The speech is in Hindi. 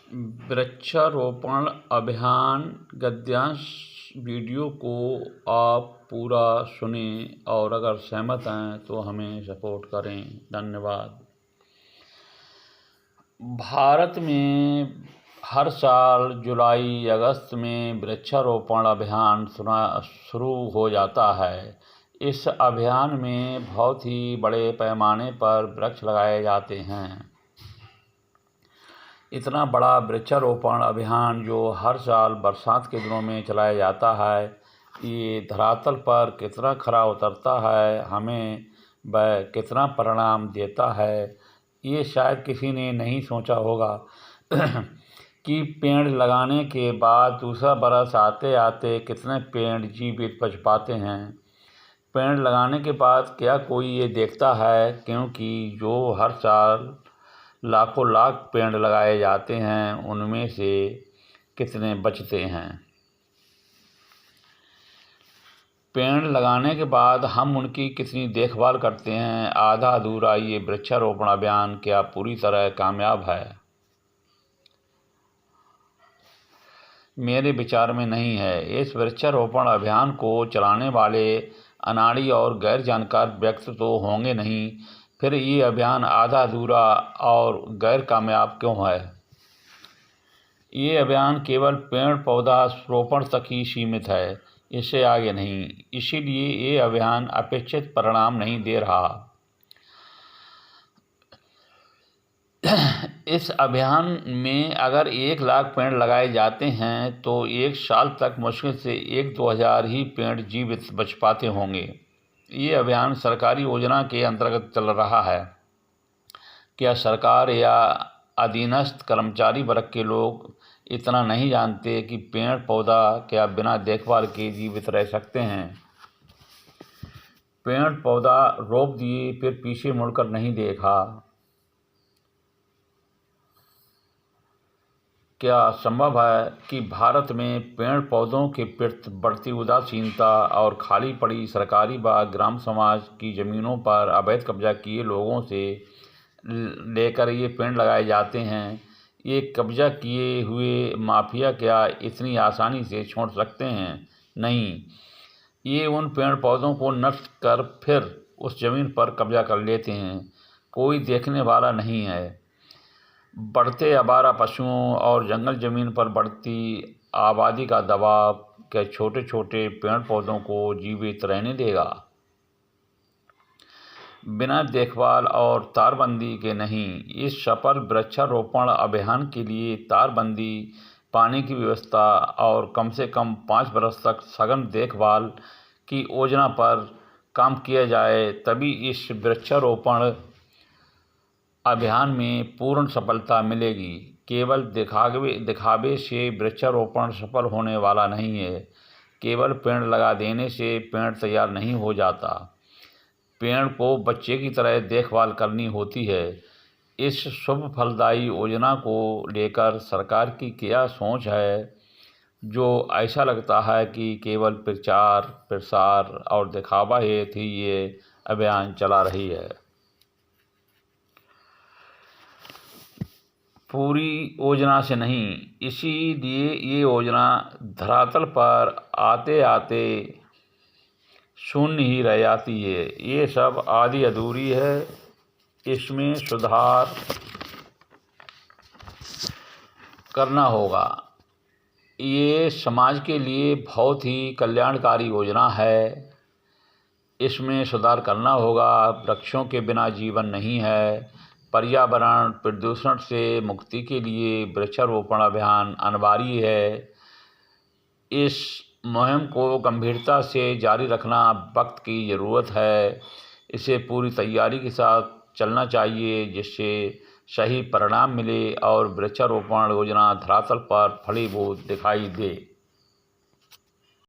वृक्षारोपण अभियान गद्यांश वीडियो को आप पूरा सुने और अगर सहमत हैं तो हमें सपोर्ट करें। धन्यवाद। भारत में हर साल जुलाई अगस्त में वृक्षारोपण अभियान शुरू हो जाता है। इस अभियान में बहुत ही बड़े पैमाने पर वृक्ष लगाए जाते हैं। इतना बड़ा वृक्षारोपण अभियान जो हर साल बरसात के दिनों में चलाया जाता है, ये धरातल पर कितना खरा उतरता है, हमें वह कितना परिणाम देता है, ये शायद किसी ने नहीं सोचा होगा कि पेड़ लगाने के बाद दूसरा बरस आते आते कितने पेड़ जीवित बच पाते हैं। पेड़ लगाने के बाद क्या कोई ये देखता है, क्योंकि जो हर साल लाखों लाख पेड़ लगाए जाते हैं उनमें से कितने बचते हैं। पेड़ लगाने के बाद हम उनकी कितनी देखभाल करते हैं। आधा अधूरा ये वृक्षारोपण अभियान क्या पूरी तरह कामयाब है? मेरे विचार में नहीं है। इस वृक्षारोपण अभियान को चलाने वाले अनाड़ी और गैर जानकार व्यक्ति तो होंगे नहीं, फिर ये अभियान आधा अधूरा और गैर कामयाब क्यों है? ये अभियान केवल पेड़ पौधा रोपण तक ही सीमित है, इससे आगे नहीं। इसीलिए ये अभियान अपेक्षित परिणाम नहीं दे रहा। इस अभियान में अगर 1 लाख पेड़ लगाए जाते हैं तो 1 साल तक मुश्किल से 1-2 हज़ार ही पेड़ जीवित बच पाते होंगे। ये अभियान सरकारी योजना के अंतर्गत चल रहा है। क्या सरकार या अधीनस्थ कर्मचारी वर्ग के लोग इतना नहीं जानते कि पेड़ पौधा क्या बिना देखभाल के जीवित रह सकते हैं? पेड़ पौधा रोप दिए फिर पीछे मुड़कर नहीं देखा। क्या संभव है कि भारत में पेड़ पौधों के प्रति बढ़ती उदासीनता और खाली पड़ी सरकारी व ग्राम समाज की ज़मीनों पर अवैध कब्जा किए लोगों से लेकर ये पेड़ लगाए जाते हैं, ये कब्जा किए हुए माफिया क्या इतनी आसानी से छोड़ सकते हैं? नहीं, ये उन पेड़ पौधों को नष्ट कर फिर उस ज़मीन पर कब्जा कर लेते हैं। कोई देखने वाला नहीं है। बढ़ते आवारा पशुओं और जंगल ज़मीन पर बढ़ती आबादी का दबाव क्या छोटे छोटे पेड़ पौधों को जीवित रहने देगा? बिना देखभाल और तारबंदी के नहीं। इस सफल वृक्षारोपण अभियान के लिए तारबंदी, पानी की व्यवस्था और कम से कम 5 वर्ष तक सघन देखभाल की योजना पर काम किया जाए, तभी इस वृक्षारोपण अभियान में पूर्ण सफलता मिलेगी। केवल दिखावे से वृक्षारोपण सफल होने वाला नहीं है। केवल पेड़ लगा देने से पेड़ तैयार नहीं हो जाता। पेड़ को बच्चे की तरह देखभाल करनी होती है। इस शुभ फलदायी योजना को लेकर सरकार की क्या सोच है, जो ऐसा लगता है कि केवल प्रचार प्रसार और दिखावा हेतु ही ये अभियान चला रही है। पूरी योजना से नहीं। इसीलिए ये योजना धरातल पर आते आते शून्य ही रह जाती है। ये सब आधी अधूरी है, इसमें सुधार करना होगा। ये समाज के लिए बहुत ही कल्याणकारी योजना है, इसमें सुधार करना होगा। वृक्षों के बिना जीवन नहीं है। पर्यावरण प्रदूषण से मुक्ति के लिए वृक्षारोपण अभियान अनिवार्य है। इस मुहिम को गंभीरता से जारी रखना वक्त की ज़रूरत है। इसे पूरी तैयारी के साथ चलना चाहिए, जिससे सही परिणाम मिले और वृक्षारोपण योजना धरातल पर फलीभूत दिखाई दे।